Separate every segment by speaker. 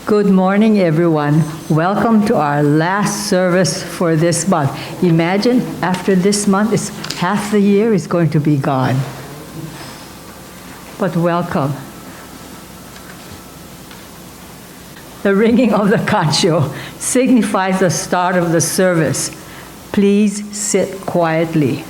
Speaker 1: Good morning, everyone. Welcome to our last service for this month. Imagine after this month, half the year is going to be gone. But welcome. The ringing of the kansho signifies the start of the service. Please sit quietly.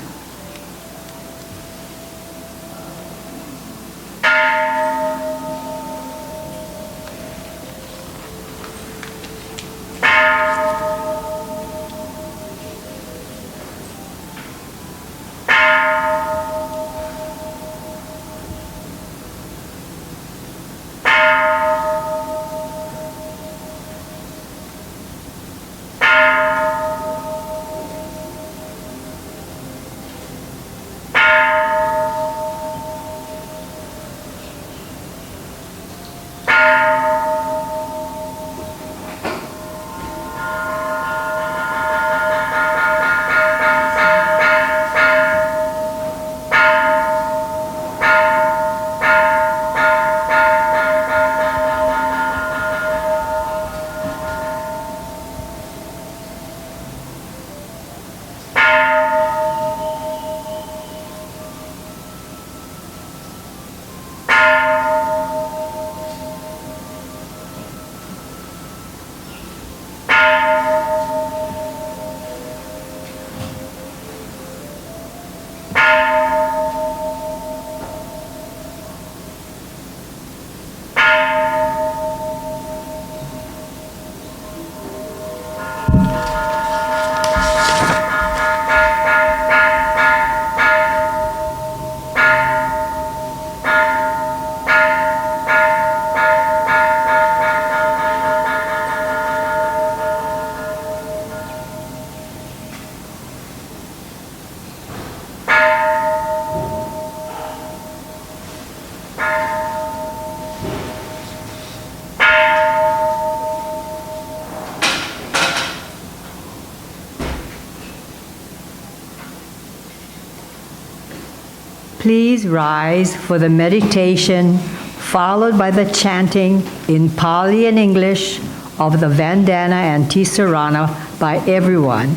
Speaker 1: Please rise for the meditation, followed by the chanting in Pali and English of the Vandana and Ti-Sarana by everyone.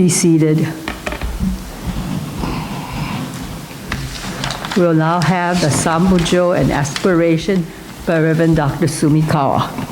Speaker 1: be seated. We'll now have the Bu Jo and Aspiration by Reverend Dr. Sumikawa.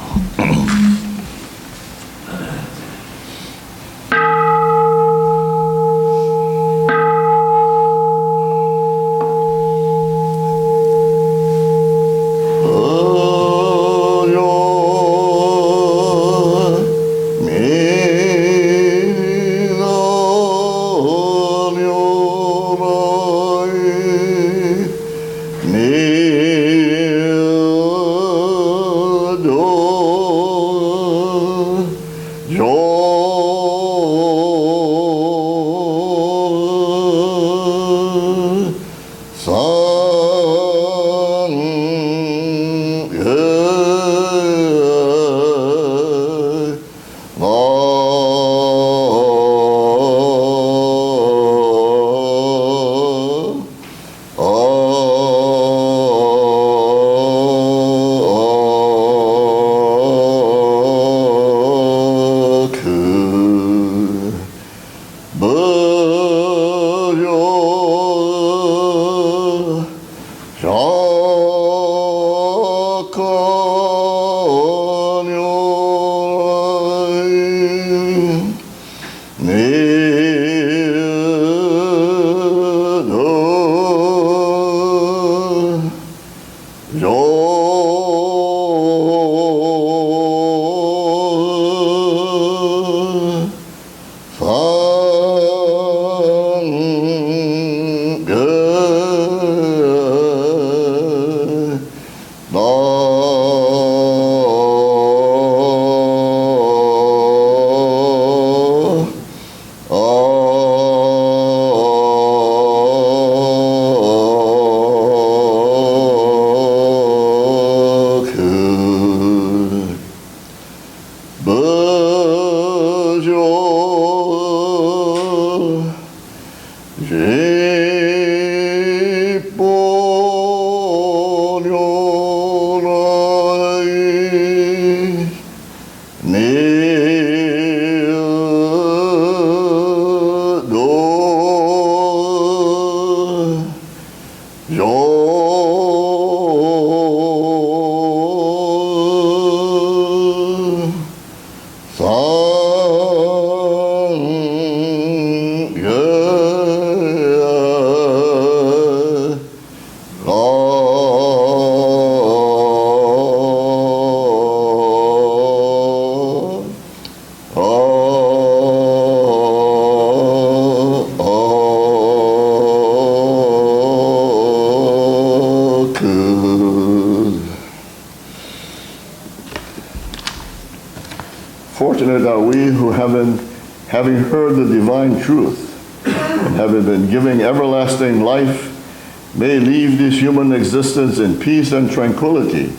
Speaker 2: Fortunate are we who having heard the divine truth and having been given everlasting life, may leave this human existence in peace and tranquility,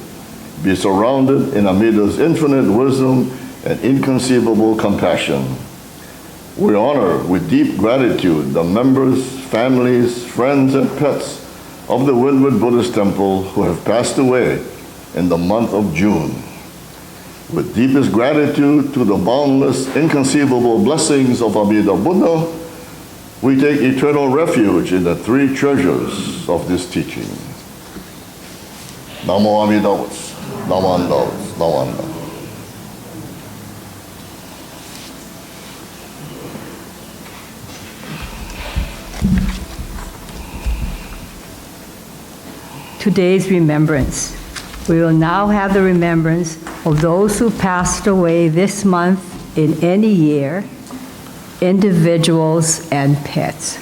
Speaker 2: be surrounded in Amida's infinite wisdom and inconceivable compassion. We honor with deep gratitude the members, families, friends, and pets of the Windward Buddhist Temple who have passed away in the month of June. With deepest gratitude to the boundless, inconceivable blessings of Amida Buddha, we take eternal refuge in the three treasures of this teaching. Namu Amida Butsu, Namanda Butsu, Namanda.
Speaker 1: Today's remembrance. We will now have the remembrance of those who passed away this month in any year, individuals and pets.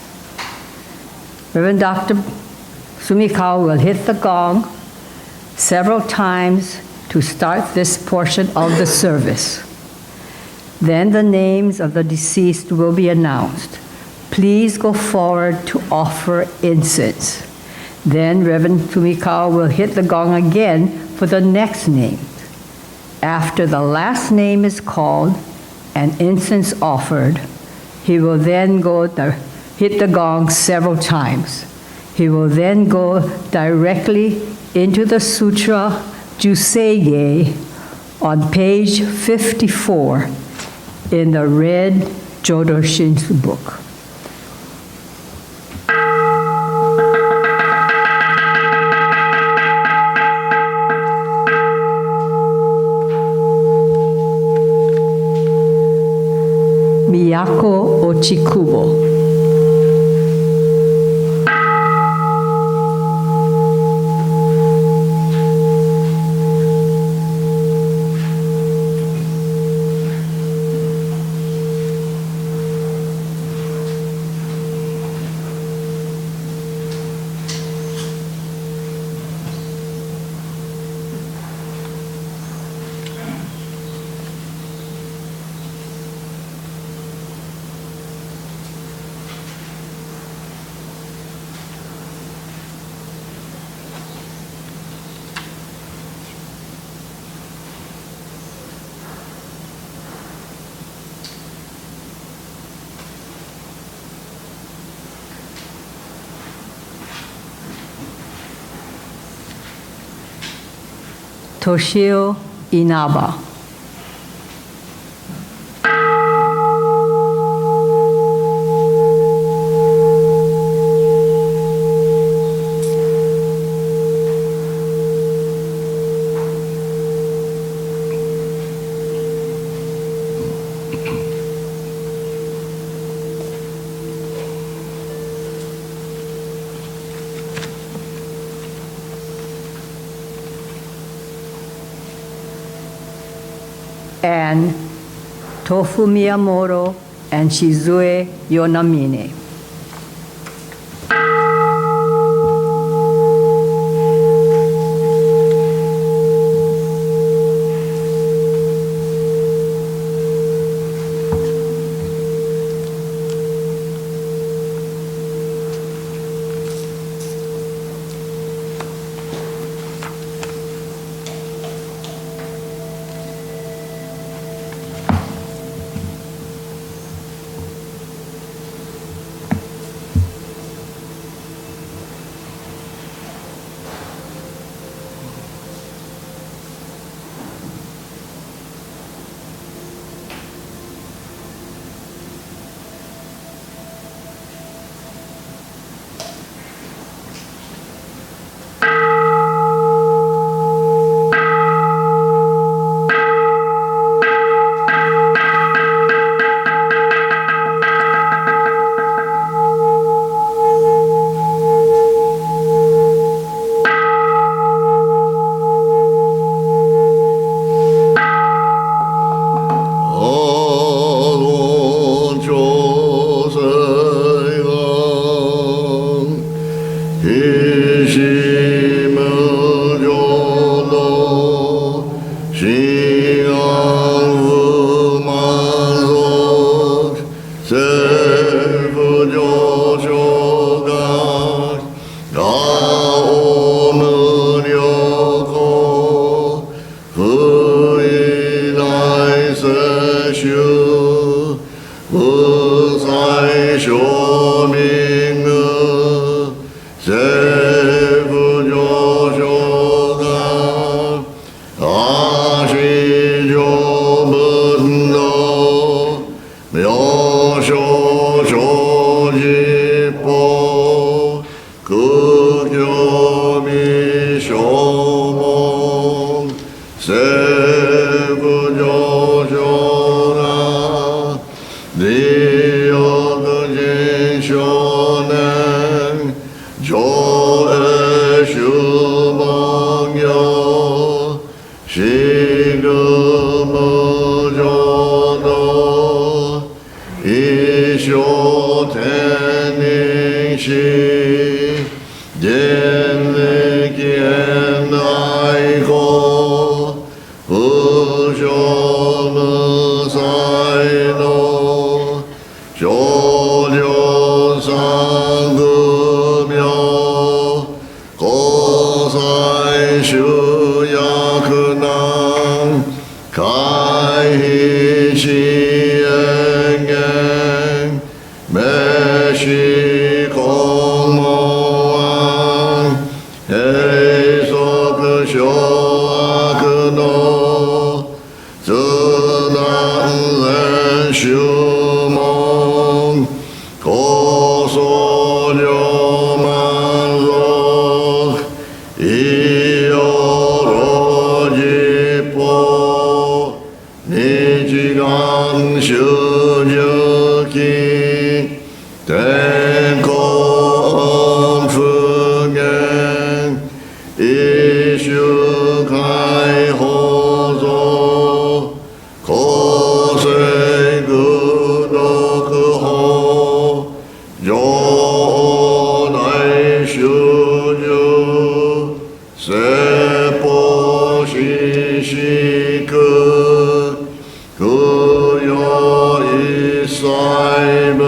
Speaker 1: Reverend Dr. Sumikawa will hit the gong several times to start this portion of the service. Then the names of the deceased will be announced. Please go forward to offer incense. Then Reverend Sumikawa will hit the gong again for the next name. After the last name is called and incense offered, he will then hit the gong several times. He will then go directly into the Sutra Juseige on page 54 in the red Jodo Shinshu book. Miyako Ochikubo. Toshio Inaba. And Tofu Miyamoto and Shizue Yonamine.
Speaker 2: Shu Mo 天空复原，一修开合作，可水孤独可好，有来修就，谁不信息可，可有一塞不，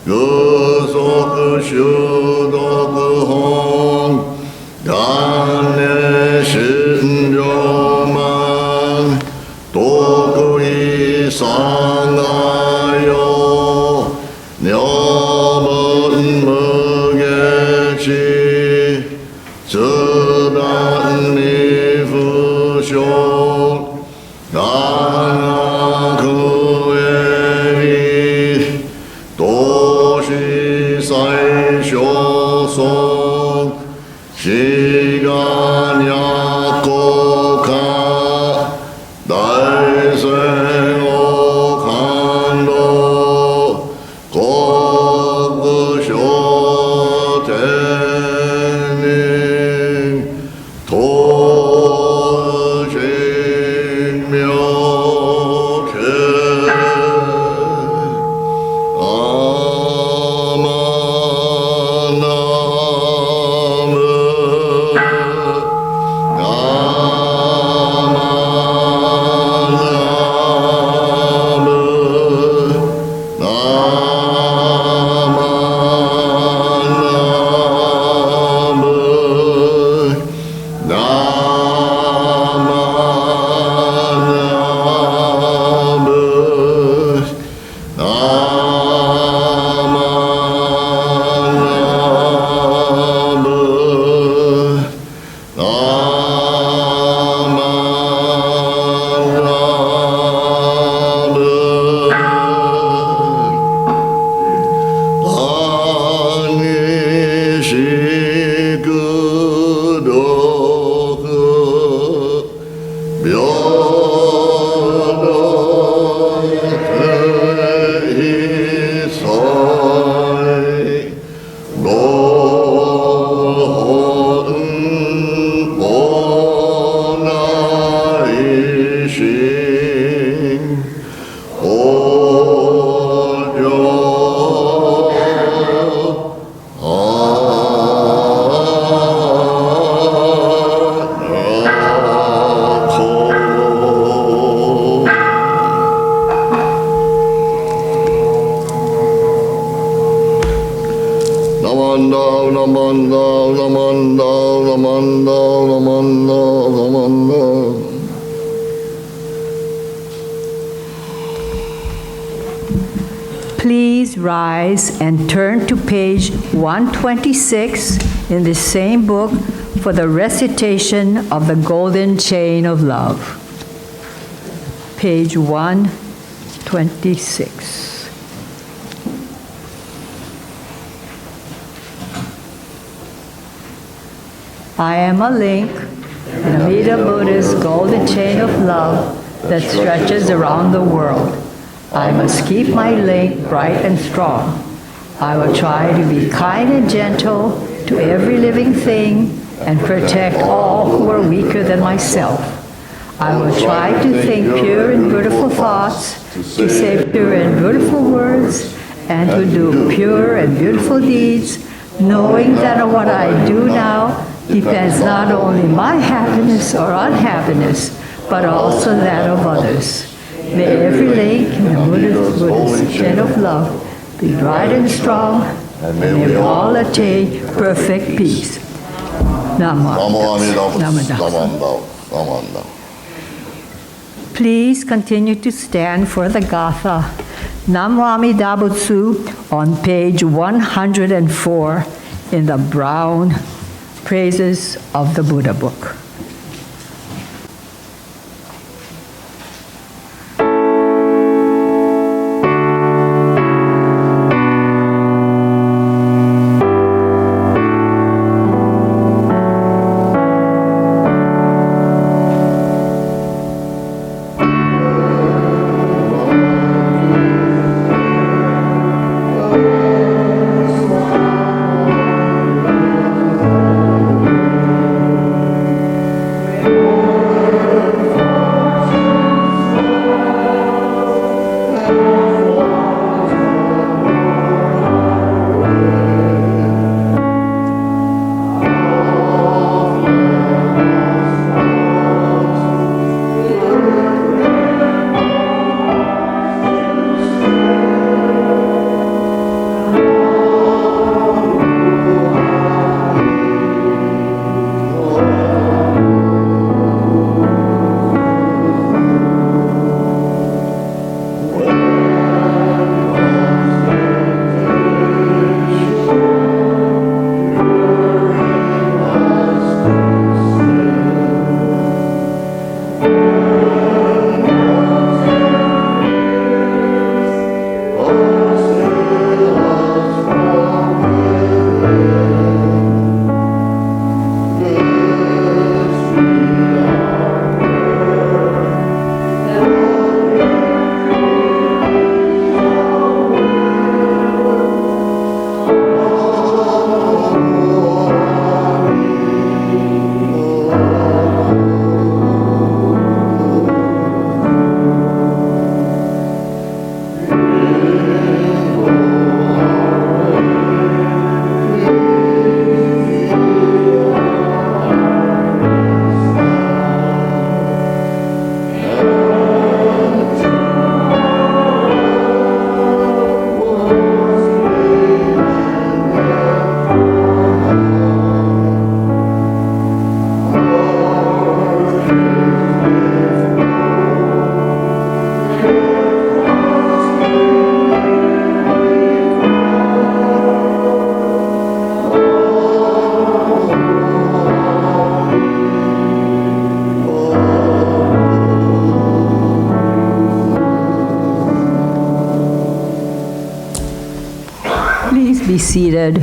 Speaker 2: 可所可修多可好。干练心中满，多故意伤害哟，鸟们不给起，这般你不修，干可为多是三修松。시간 약곡한 날생오 간도 고구쇼 대닝 도식묘케
Speaker 1: Please rise and turn to page 126 in the same book for the recitation of the Golden Chain of Love. Page 126. I am a link in Amida Buddha's golden chain of love that stretches around the world. I must keep my link bright and strong. I will try to be kind and gentle to every living thing and protect all who are weaker than myself. I will try to think pure and beautiful thoughts, to say pure and beautiful words, and to do pure and beautiful deeds, knowing that what I do now depends not only my happiness or unhappiness, but also that of others. May every link in the Buddhist chain of love be bright and strong, and may we all attain perfect peace. Namu. Please continue to stand for the Gatha. Namu Amida Butsu on page 104 in the brown Praises of the Buddha book. Please be seated.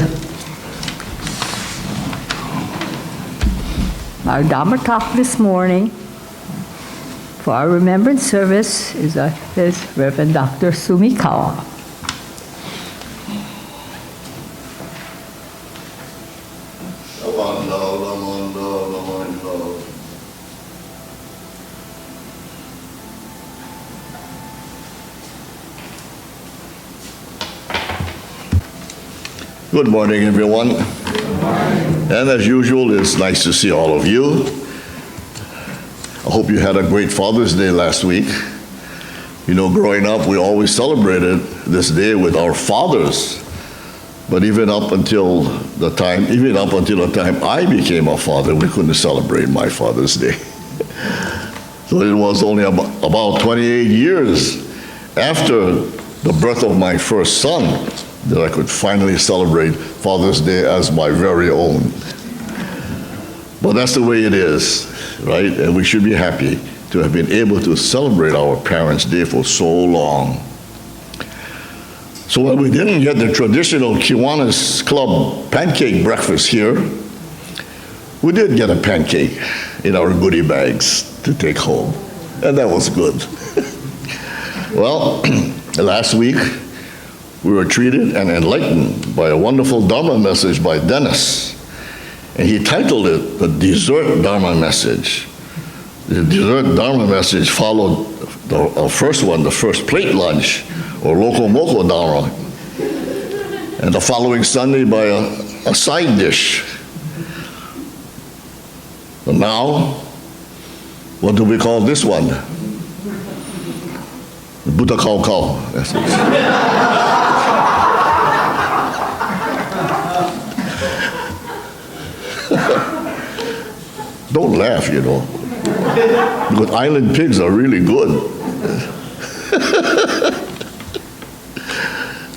Speaker 1: Our Dharma talk this morning for our remembrance service is Reverend Dr. Sumikawa.
Speaker 2: Good morning, everyone. Good morning. And as usual, it's nice to see all of you. I hope you had a great Father's Day last week. You know, growing up, we always celebrated this day with our fathers. But even up until the time I became a father, we couldn't celebrate my Father's Day. So it was only about 28 years after the birth of my first son that I could finally celebrate Father's Day as my very own. But that's the way it is, right? And we should be happy to have been able to celebrate our Parents' Day for so long. So while we didn't get the traditional Kiwanis Club pancake breakfast here, we did get a pancake in our goodie bags to take home, and that was good. Well, last week, we were treated and enlightened by a wonderful Dharma message by Dennis. And he titled it the Dessert Dharma Message. The Dessert Dharma Message followed the first one, the first plate lunch, or Loko Moko Dharma. And the following Sunday by a side dish. And now, what do we call this one? Buddha Kau Kau. That's it. Don't laugh, you know, because island pigs are really good.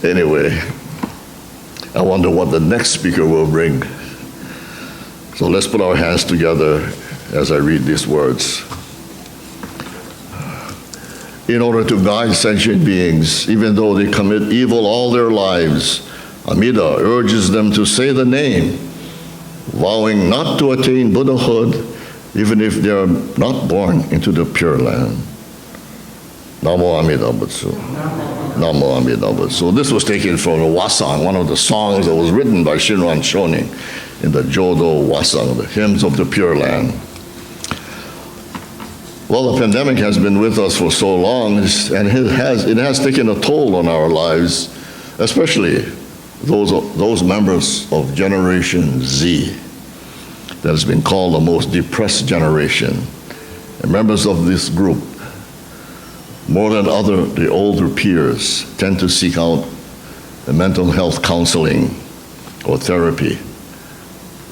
Speaker 2: Anyway, I wonder what the next speaker will bring. So let's put our hands together as I read these words. In order to guide sentient beings, even though they commit evil all their lives, Amida urges them to say the name, vowing not to attain Buddhahood, even if they are not born into the Pure Land. Namu Amida Butsu. Namu Amida Butsu. This was taken from the Wasang, one of the songs that was written by Shinran Shonin in the Jodo Wasang, the hymns of the Pure Land. Well, the pandemic has been with us for so long, and it has taken a toll on our lives, especially those members of Generation Z that has been called the most depressed generation. And members of this group, more than the older peers, tend to seek out the mental health counseling or therapy.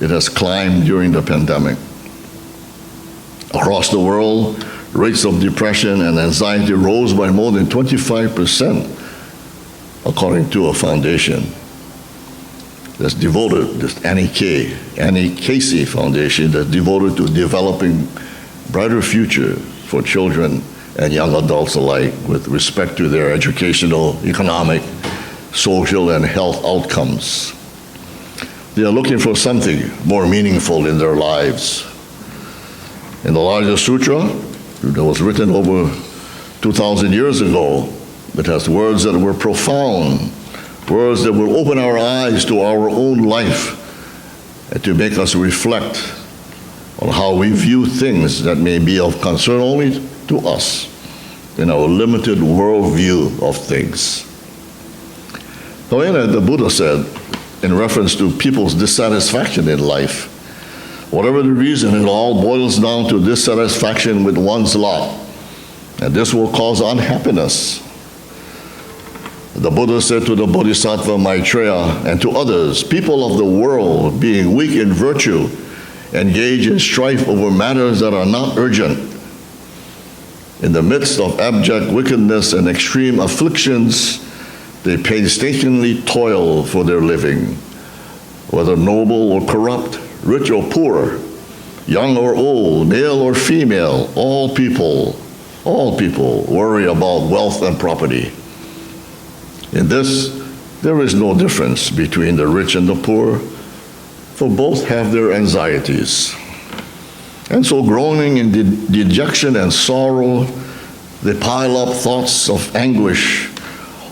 Speaker 2: It has climbed during the pandemic. Across the world, rates of depression and anxiety rose by more than 25%, according to a foundation that's devoted, this Annie Casey Foundation, that's devoted to developing brighter future for children and young adults alike with respect to their educational, economic, social, and health outcomes. They are looking for something more meaningful in their lives. In the larger Sutra, that was written over 2,000 years ago, it has words that were profound, words that will open our eyes to our own life and to make us reflect on how we view things that may be of concern only to us in our limited worldview of things. So the Buddha said, in reference to people's dissatisfaction in life, whatever the reason, it all boils down to dissatisfaction with one's lot, and this will cause unhappiness. The Buddha said to the Bodhisattva Maitreya and to others, people of the world, being weak in virtue, engage in strife over matters that are not urgent. In the midst of abject wickedness and extreme afflictions, they painstakingly toil for their living, whether noble or corrupt, rich or poor, young or old, male or female, all people worry about wealth and property. In this, There is no difference between the rich and the poor, for both have their anxieties. And so groaning in dejection and sorrow, they pile up thoughts of anguish,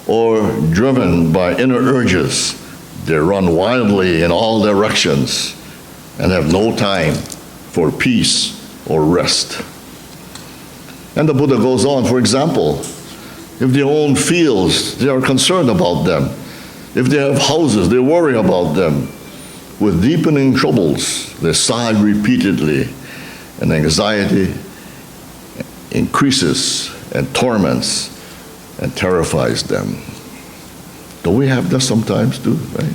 Speaker 2: or driven by inner urges, they run wildly in all directions and have no time for peace or rest. And the Buddha goes on, for example, if they own fields, they are concerned about them. If they have houses, they worry about them. With deepening troubles, they sigh repeatedly, and anxiety increases and torments and terrifies them. Don't we have that sometimes too, right?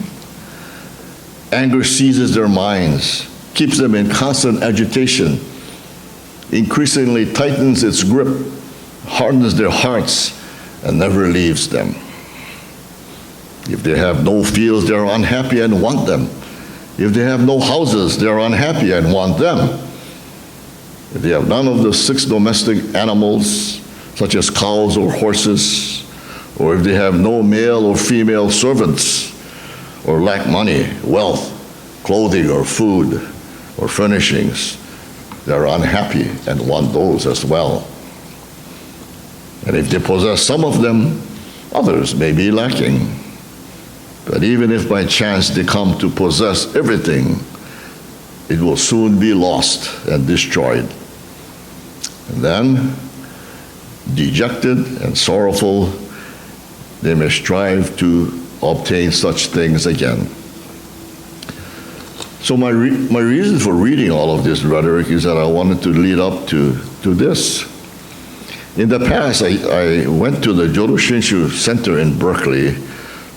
Speaker 2: Anger seizes their minds, keeps them in constant agitation, increasingly tightens its grip, hardens their hearts, and never leaves them. If they have no fields, they are unhappy and want them. If they have no houses, they are unhappy and want them. If they have none of the 6 domestic animals, such as cows or horses, or if they have no male or female servants, or lack money, wealth, clothing, or food, or furnishings, they are unhappy and want those as well. And if they possess some of them, others may be lacking. But even if by chance they come to possess everything, it will soon be lost and destroyed. And then, dejected and sorrowful, they may strive to obtain such things again. So my reason for reading all of this rhetoric is that I wanted to lead up to this. In the past, I went to the Jodo Shinshu Center in Berkeley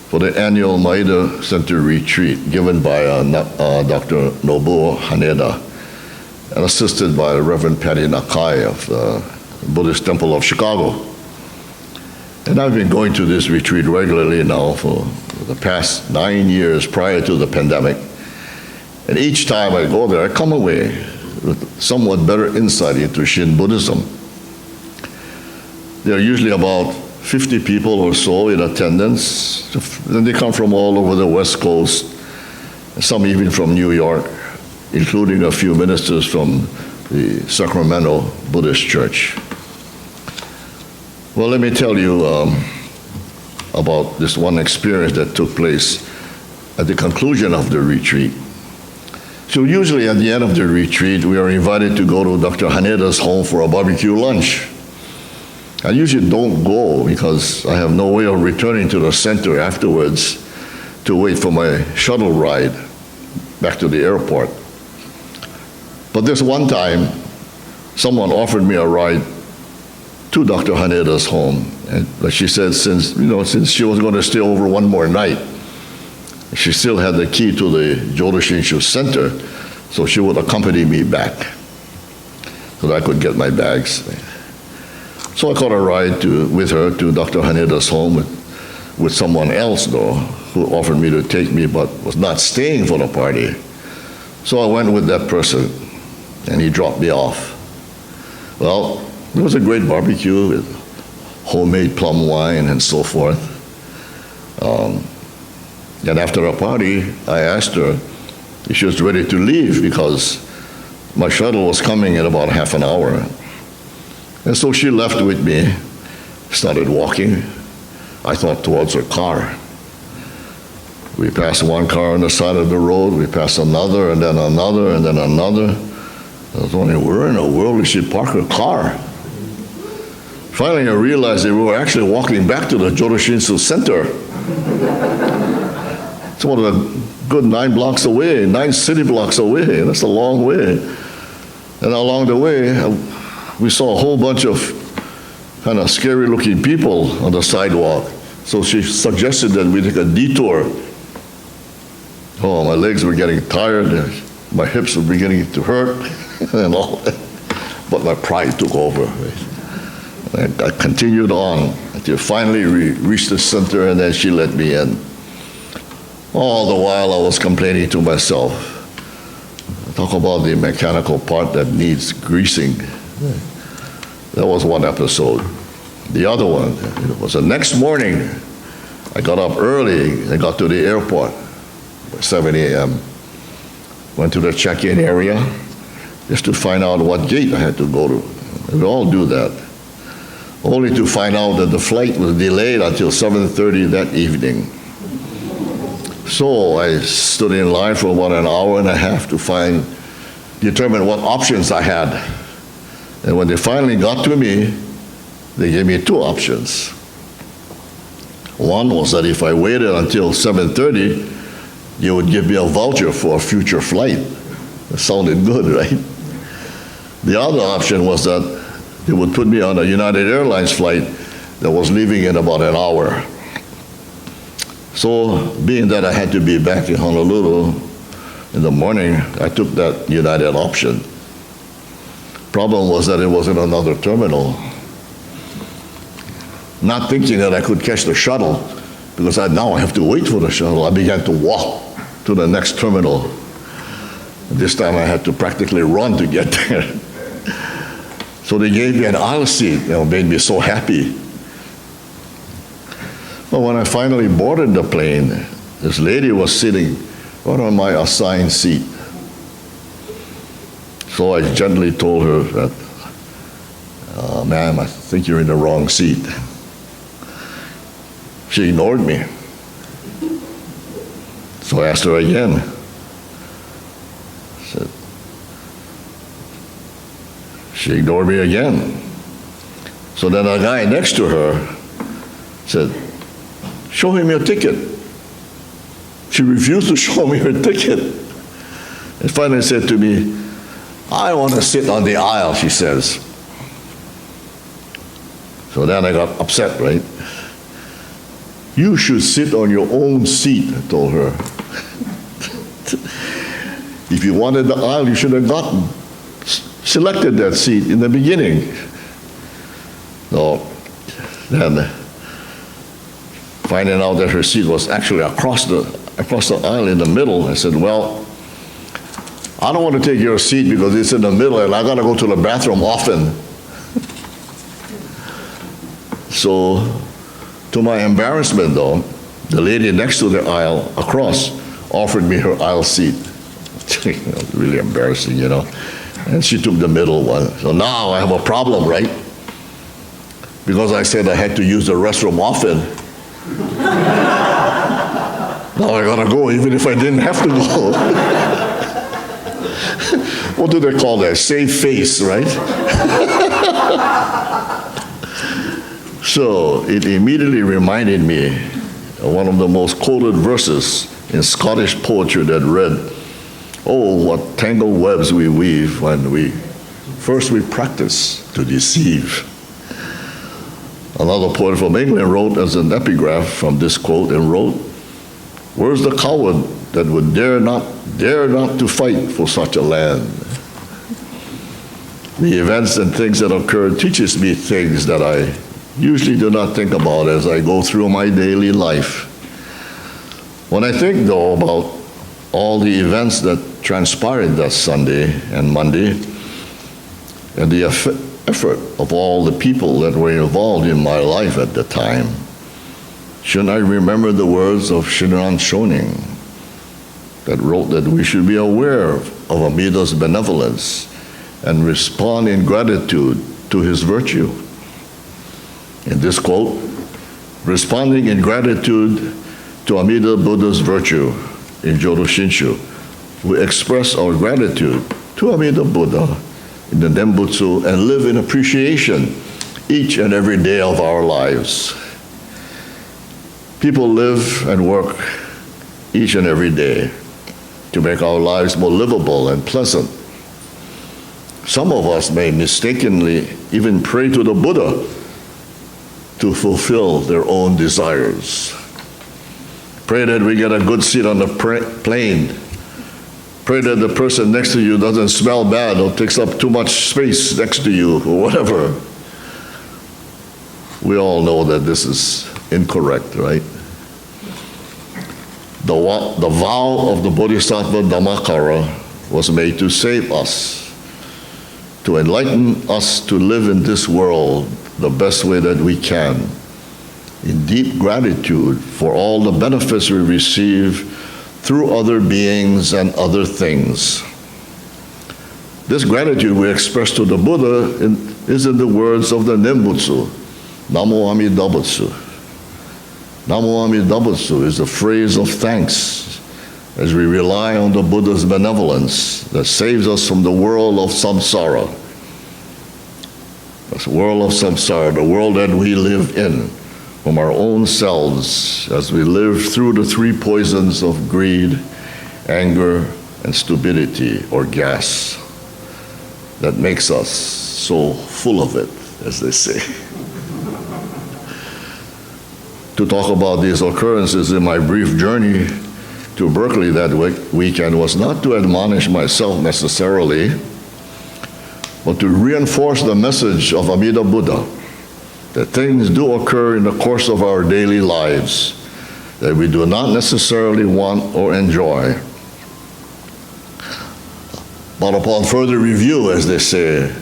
Speaker 2: for the annual Amida Center retreat given by Dr. Nobuo Haneda and assisted by Reverend Patty Nakai of the Buddhist Temple of Chicago. And I've been going to this retreat regularly now for the past 9 years prior to the pandemic. And each time I go there, I come away with somewhat better insight into Shin Buddhism. There are usually about 50 people or so in attendance, and they come from all over the West Coast, some even from New York, including a few ministers from the Sacramento Buddhist Church. Well, let me tell you about this one experience that took place at the conclusion of the retreat. So usually at the end of the retreat, we are invited to go to Dr. Haneda's home for a barbecue lunch. I usually don't go because I have no way of returning to the center afterwards to wait for my shuttle ride back to the airport. But this one time, someone offered me a ride to Dr. Haneda's home. And she said since she was going to stay over one more night, she still had the key to the Jodo Shinshu Center, so she would accompany me back so that I could get my bags. So I caught a ride with her to Dr. Haneda's home with someone else, though, who offered me to take me but was not staying for the party. So I went with that person, and he dropped me off. Well, it was a great barbecue with homemade plum wine and so forth. And after a party, I asked her if she was ready to leave because my shuttle was coming in about half an hour. And so she left with me, started walking, I thought towards her car. We passed one car on the side of the road, we passed another, and then another, and then another. I was wondering, where in the world did she park her car? Finally, I realized that we were actually walking back to the Jodo Shinshu Center. It's one of a good 9 blocks away, 9 city blocks away. That's a long way. And along the way, we saw a whole bunch of kind of scary looking people on the sidewalk. So she suggested that we take a detour. Oh, my legs were getting tired, my hips were beginning to hurt, and all that. But my pride took over. I continued on until finally we reached the center, and then she let me in. All the while I was complaining to myself. Talk about the mechanical part that needs greasing. That was one episode. The other one, it was the next morning. I got up early. I got to the airport at 7 a.m. Went to the check-in area just to find out what gate I had to go to. We all do that. Only to find out that the flight was delayed until 7:30 that evening. So I stood in line for about an hour and a half to determine what options I had. And when they finally got to me, they gave me two options. One was that if I waited until 7:30, they would give me a voucher for a future flight. That sounded good, right? The other option was that they would put me on a United Airlines flight that was leaving in about an hour. So, being that I had to be back in Honolulu in the morning, I took that United option. Problem was that it was in another terminal. Not thinking that I could catch the shuttle, because now I have to wait for the shuttle, I began to walk to the next terminal. This time I had to practically run to get there. So they gave me an aisle seat, made me so happy. Well, when I finally boarded the plane, this lady was sitting right on my assigned seat. So I gently told her that, ma'am, I think you're in the wrong seat. She ignored me. So I asked her again. She ignored me again. So then a guy next to her said, show him your ticket. She refused to show me her ticket. And finally said to me, I want to sit on the aisle, she says. So then I got upset, right? You should sit on your own seat, I told her. If you wanted the aisle, you should have selected that seat in the beginning. So then, finding out that her seat was actually across the aisle in the middle, I said, well, I don't want to take your seat because it's in the middle and I got to go to the bathroom often. So, to my embarrassment though, the lady next to the aisle across offered me her aisle seat. Really embarrassing, And she took the middle one. So now I have a problem, right? Because I said I had to use the restroom often. Now I gotta go even if I didn't have to go. What do they call that? Save face, right? So it immediately reminded me of one of the most quoted verses in Scottish poetry that read, oh, what tangled webs we weave when we practice to deceive. Another poet from England wrote as an epigraph from this quote and wrote, where's the coward that would dare not to fight for such a land? The events and things that occurred teaches me things that I usually do not think about as I go through my daily life. When I think though about all the events that transpired that Sunday and Monday, and the effort of all the people that were involved in my life at the time, shouldn't I remember the words of Shinran Shonin that wrote that we should be aware of Amida's benevolence and respond in gratitude to his virtue. In this quote, responding in gratitude to Amida Buddha's virtue in Jodo Shinshu, we express our gratitude to Amida Buddha in the Nembutsu and live in appreciation each and every day of our lives. People live and work each and every day to make our lives more livable and pleasant. Some of us may mistakenly even pray to the Buddha to fulfill their own desires. Pray that we get a good seat on the plane. Pray that the person next to you doesn't smell bad or takes up too much space next to you or whatever. We all know that this is incorrect, right? The vow of the Bodhisattva Dhammakara was made to save us, to enlighten us to live in this world the best way that we can, in deep gratitude for all the benefits we receive through other beings and other things. This gratitude we express to the Buddha is in the words of the Nembutsu, Namu Amida Butsu. Namu Amida Butsu is a phrase of thanks as we rely on the Buddha's benevolence that saves us from the world of samsara. This world of samsara, the world that we live in, from our own selves as we live through the three poisons of greed, anger, and stupidity, or gas, that makes us so full of it, as they say. To talk about these occurrences in my brief journey to Berkeley that weekend was not to admonish myself necessarily, but to reinforce the message of Amida Buddha, that things do occur in the course of our daily lives that we do not necessarily want or enjoy. But upon further review, as they say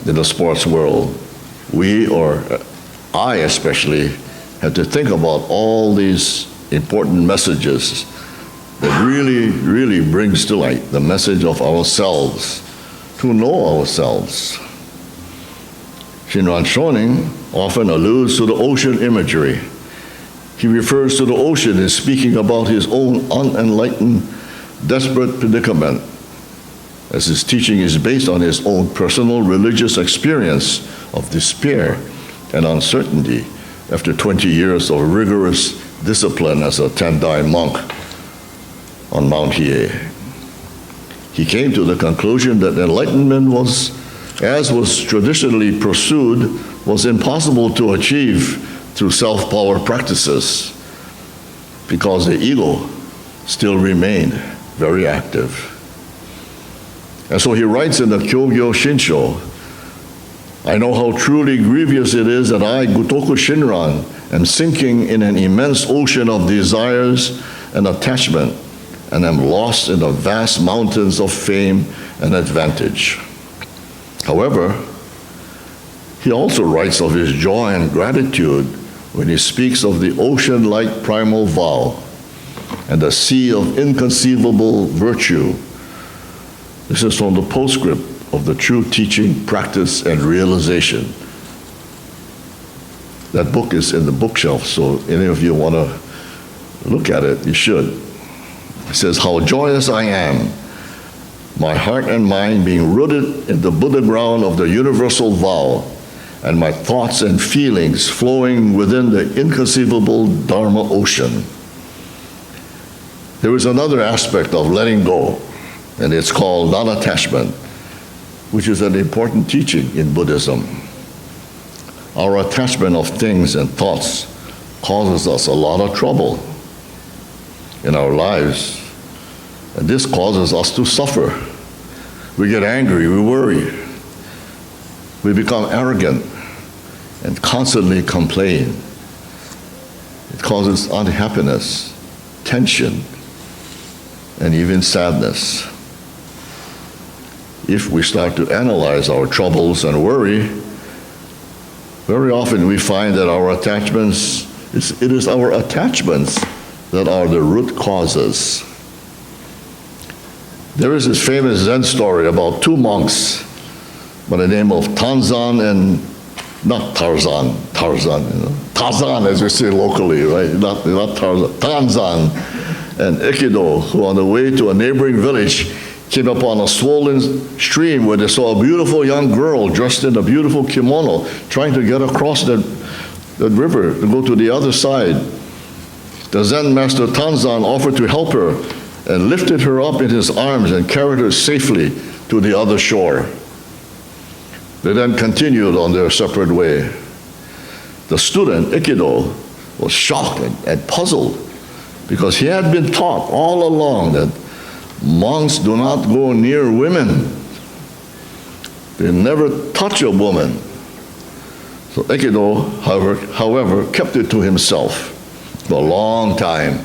Speaker 2: in the sports world, we, or I especially, have to think about all these important messages that really brings to light the message of ourselves, to know ourselves. Shinran Shonin often alludes to the ocean imagery. He refers to the ocean as speaking about his own unenlightened, desperate predicament, as his teaching is based on his own personal religious experience of despair and uncertainty after 20 years of rigorous discipline as a Tendai monk on Mount Hiei. He came to the conclusion that enlightenment was, as was traditionally pursued, was impossible to achieve through self-power practices because the ego still remained very active. And so he writes in the Jodo Shinshu, I know how truly grievous it is that I, Gutoku Shinran, am sinking in an immense ocean of desires and attachment, and am lost in the vast mountains of fame and advantage. However, he also writes of his joy and gratitude when he speaks of the ocean-like primal vow and the sea of inconceivable virtue. This is from the postscript of the True Teaching, Practice, and Realization. That book is in the bookshelf, so any of you want to look at it, you should. It says, how joyous I am, my heart and mind being rooted in the Buddha ground of the universal vow, and my thoughts and feelings flowing within the inconceivable Dharma ocean. There is another aspect of letting go, and it's called non-attachment, which is an important teaching in Buddhism. Our attachment of things and thoughts causes us a lot of trouble in our lives, and this causes us to suffer. We get angry, we worry, we become arrogant and constantly complain. It causes unhappiness, tension, and even sadness. If we start to analyze our troubles and worry, very often we find that our attachments, it is our attachments that are the root causes. There is this famous Zen story about two monks by the name of Tarzan and, not Tarzan, Tarzan as we say locally, right? Not Tarzan, Tarzan and Ikido, who on the way to a neighboring village came upon a swollen stream where they saw a beautiful young girl dressed in a beautiful kimono trying to get across the river to go to the other side. The Zen master Tarzan offered to help her and lifted her up in his arms and carried her safely to the other shore. They then continued on their separate way. The student, Ikido, was shocked and puzzled because he had been taught all along that monks do not go near women. They never touch a woman. So Ikido, however, kept it to himself for a long time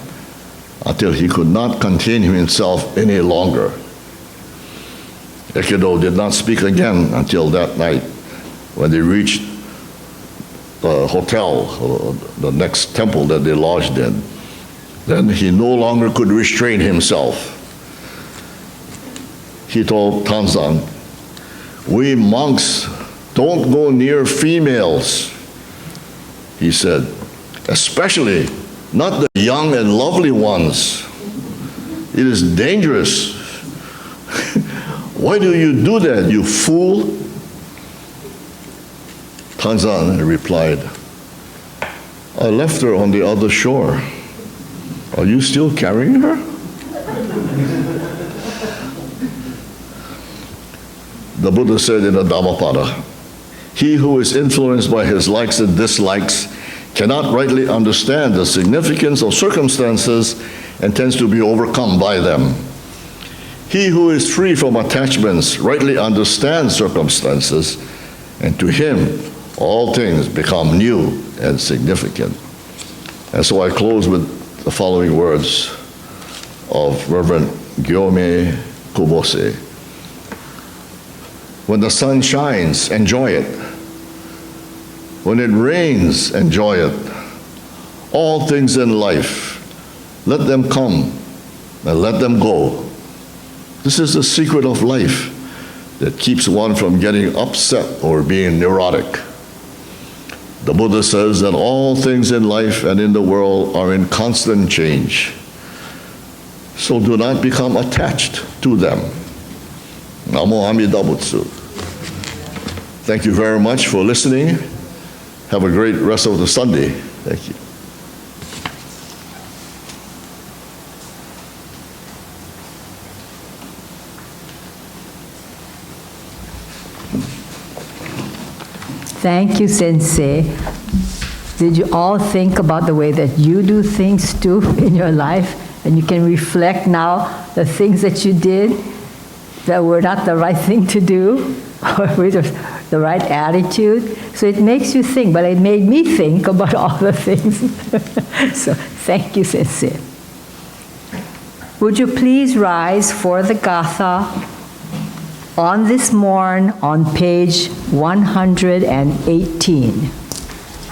Speaker 2: until he could not contain himself any longer. Ikido did not speak again until that night when they reached hotel, the next temple that they lodged in. Then he no longer could restrain himself. He told Tanzan, "We monks don't go near females," he said, "especially not the young and lovely ones. It is dangerous." "Why do you do that, you fool?" Tanzan replied, "I left her on the other shore. Are you still carrying her?" The Buddha said in the Dhammapada, "He who is influenced by his likes and dislikes cannot rightly understand the significance of circumstances and tends to be overcome by them. He who is free from attachments rightly understands circumstances, and to him all things become new and significant." And so I close with the following words of Reverend Gyome Kubose. "When the sun shines, enjoy it. When it rains, enjoy it. All things in life, let them come and let them go. This is the secret of life that keeps one from getting upset or being neurotic. The Buddha says that all things in life and in the world are in constant change. So do not become attached to them." Namu Amida Butsu. Thank you very much for listening. Have a great rest of the Sunday. Thank you.
Speaker 1: Thank you, Sensei. Did you all think about the way that you do things too in your life? And you can reflect now the things that you did that were not the right thing to do, or with the right attitude. So it makes you think, but it made me think about all the things. So thank you, Sensei. Would you please rise for the Gatha on this morn on page 118.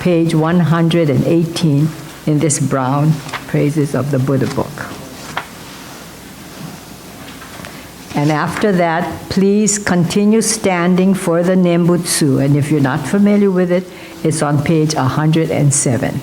Speaker 1: Page 118 in this brown Praises of the Buddha book. And after that, please continue standing for the Nembutsu. And if you're not familiar with it, it's on page 107.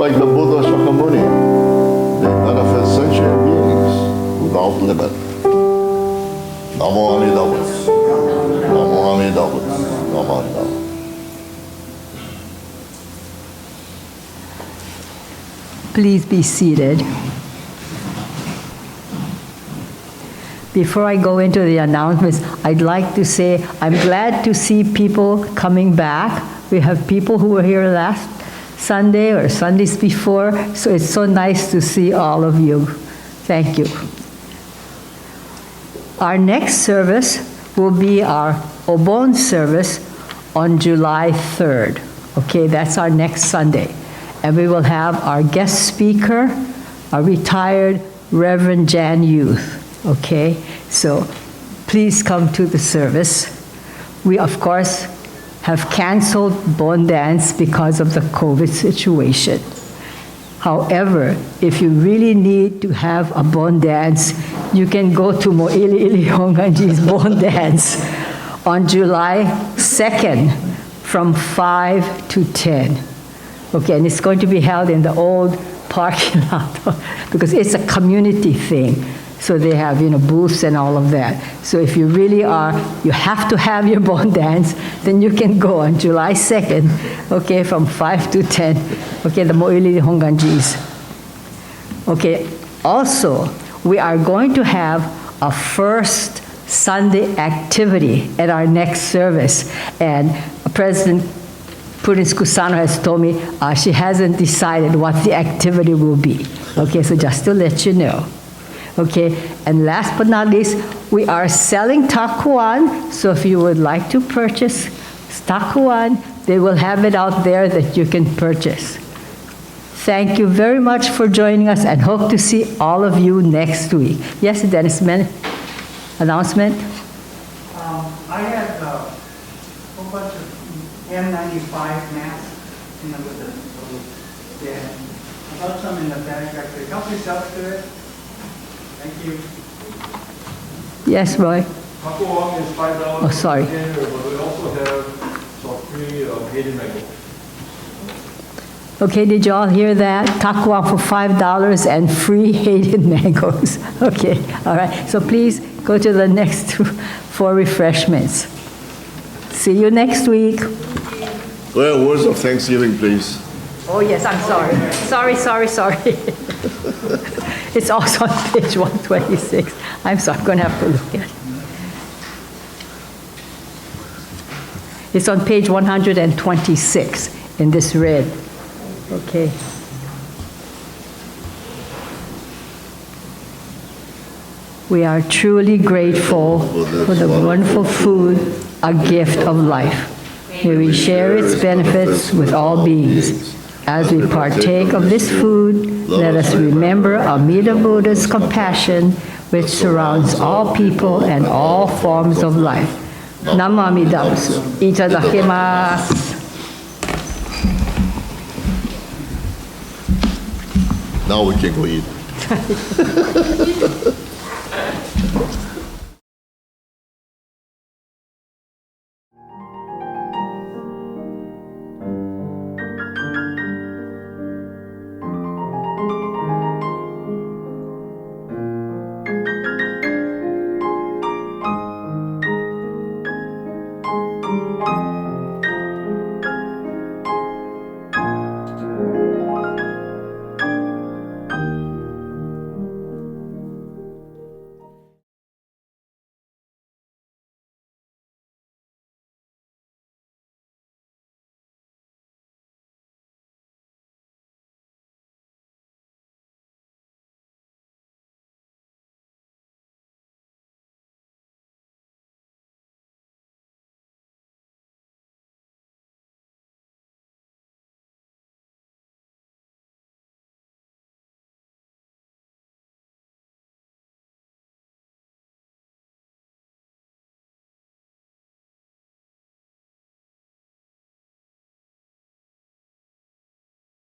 Speaker 2: like the Buddha Shakyamuni, they manifest sentient beings without limit. Namu Amida Butsu. Namu Amida Butsu. Namu Amida Butsu.
Speaker 1: Please be seated. Before I go into the announcements, I'd like to say I'm glad to see people coming back. We have people who were here last Sunday or Sundays before, so it's so nice to see all of you. Thank you. Our next service will be our Obon service on July 3rd. Okay, that's our next Sunday. And we will have our guest speaker, a retired Reverend Jan Youth. Okay, so please come to the service. We, of course, have canceled Bon Dance because of the COVID situation. However, if you really need to have a Bon Dance, you can go to Mo'iliili Honganji's Bon Dance on July 2nd from 5 to 10. Okay, and it's going to be held in the old parking lot because it's a community thing. So they have, booths and all of that. So if you really you have to have your Bon Dance, then you can go on July 2nd, okay, from 5 to 10, okay, the Mo'iliili Honganjis. Okay, also, we are going to have a first Sunday activity at our next service. And President Prudence Kusano has told me she hasn't decided what the activity will be. Okay, so just to let you know. Okay, and last but not least, we are selling takuan, so if you would like to purchase takuan, they will have it out there that you can purchase. Thank you very much for joining us and hope to see all of you next week. Yes, Dennis, announcement?
Speaker 3: I had a whole bunch of N95 masks with the yeah. I got some in the bag back there. Help yourself to it. Thank you.
Speaker 1: Yes, Roy?
Speaker 4: Takuan is $5
Speaker 1: Oh, sorry.
Speaker 4: per container, but we also have some free Haitian mango.
Speaker 1: Okay, did you all hear that? Takuan for $5 and free Haitian mangoes. Okay, all right. So please go to the next for refreshments. See you next week.
Speaker 2: Well, words of thanksgiving, please.
Speaker 1: Oh, yes, I'm sorry. Sorry. It's also on page 126. I'm sorry, I'm going to have to look at it. It's on page 126 in this red. Okay. We are truly grateful for the wonderful food, a gift of life. May we share its benefits with all beings. As we partake of this food, let us remember Amida Buddha's compassion, which surrounds all people and all forms of life. Namu Amida Butsu. Itadakimasu.
Speaker 2: Now we can go eat.